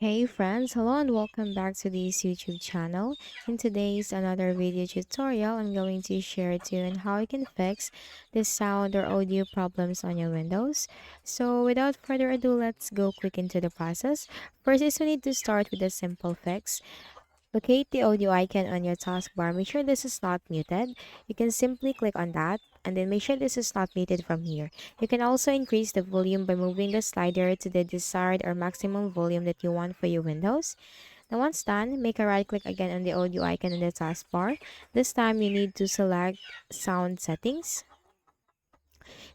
Hey friends, hello and welcome back to this YouTube channel. In today's another video tutorial, I'm going to share to you on how you can fix the sound or audio problems on your Windows. So without further ado, let's go quick into the process. First is we need to start with a simple fix. Locate the audio icon on your taskbar. Make sure this is not muted. You can simply click on that and then make sure this is not muted from here. You can also increase the volume by moving the slider to the desired or maximum volume that you want for your windows. Now once done, make a right click again on the audio icon on the taskbar. This time you need to select sound settings.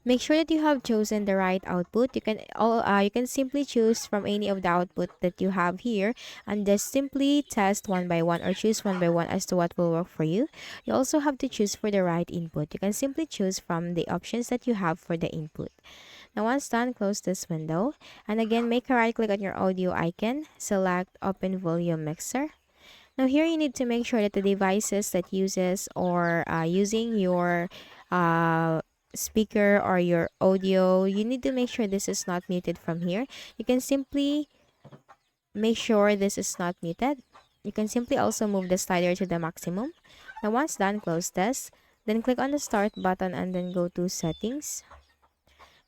Make sure that you have chosen the right output. You can simply choose from any of the output that you have here and just simply test one by one or choose one by one as to what will work for you. You also have to choose for the right input. You can simply choose from the options that you have for the input. Now once done, close this window and again make a right click on your audio icon, select open volume mixer. Now here you need to make sure that the devices that uses or using your uh, speaker or your audio, you need to make sure this is not muted from here. You can simply make sure this is not muted. You can simply also move the slider to the maximum. Now once done, close this. Then click on the start button and then go to settings.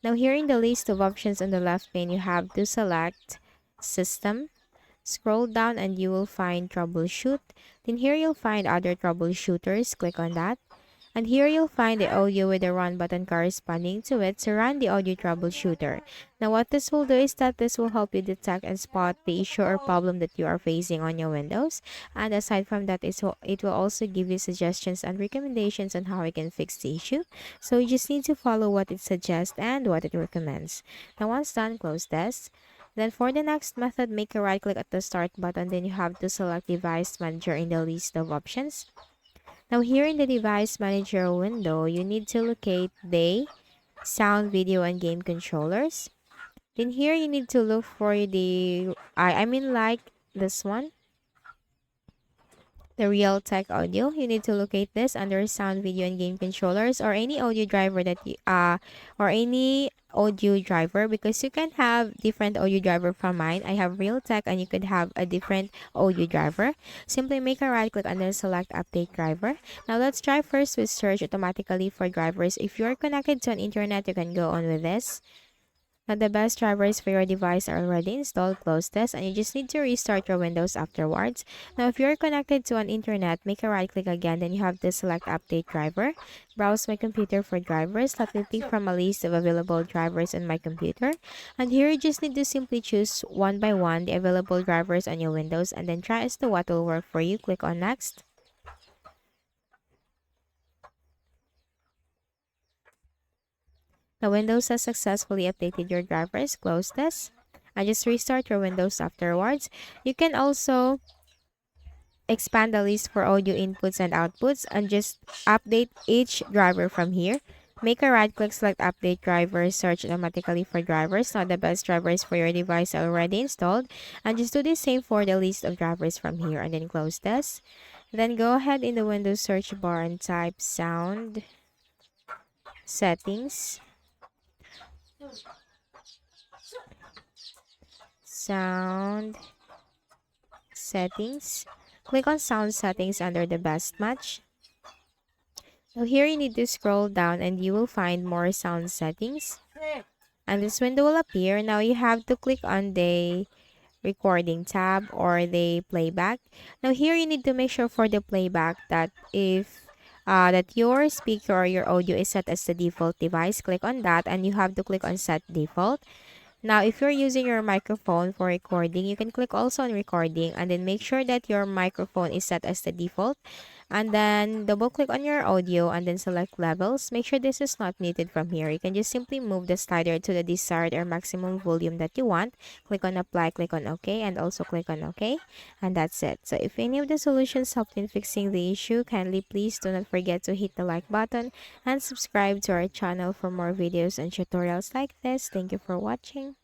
Now here in the list of options on the left pane, you have to select system. Scroll down and you will find troubleshoot. Then here you'll find other troubleshooters. Click on that. And here you'll find the audio with the run button corresponding to it. So run the audio troubleshooter. Now what this will do is that this will help you detect and spot the issue or problem that you are facing on your Windows. And aside from that, it will also give you suggestions and recommendations on how you can fix the issue. So you just need to follow what it suggests and what it recommends. Now once done, close this. Then for the next method, make a right click at the start button. Then you have to select device manager in the list of options. Now here in the device manager window, you need to locate the sound, video, and game controllers. Then here you need to look for like this one, the Realtek audio. You need to locate this under sound, video, and game controllers or any audio driver or any audio driver because you can have different audio driver from mine. I have Realtek and you could have a different audio driver. Simply make a right click and then select update driver. Now let's try first with search automatically for drivers. If you're connected to an internet, you can go on with this. Now the best drivers for your device are already installed. Close this and you just need to restart your Windows afterwards. Now if you're connected to an internet, make a right click again, then you have to select update driver. Browse my computer for drivers. Let me pick from a list of available drivers on my computer. And here you just need to simply choose one by one the available drivers on your Windows and then try as to what will work for you. Click on next. The Windows has successfully updated your drivers. Close this and just restart your Windows afterwards. You can also expand the list for audio inputs and outputs and just update each driver from here. Make a right click, select update driver, search automatically for drivers. Now the best drivers for your device are already installed. And just do the same for the list of drivers from here and then close this. Then go ahead in the Windows search bar and type sound settings. Sound settings. Click on sound settings under the best match. Now here you need to scroll down and you will find more sound settings. And this window will appear. Now you have to click on the recording tab or the playback. Now here you need to make sure for the playback that if that your speaker or your audio is set as the default device, click on that and you have to click on set default. Now, if you're using your microphone for recording, you can click also on recording and then make sure that your microphone is set as the default. And then double click on your audio and then select levels. Make sure this is not muted from here. You can just simply move the slider to the desired or maximum volume that you want. Click on apply, click on OK, and also click on OK. And that's it. So if any of the solutions helped in fixing the issue, kindly please do not forget to hit the like button and subscribe to our channel for more videos and tutorials like this. Thank you for watching.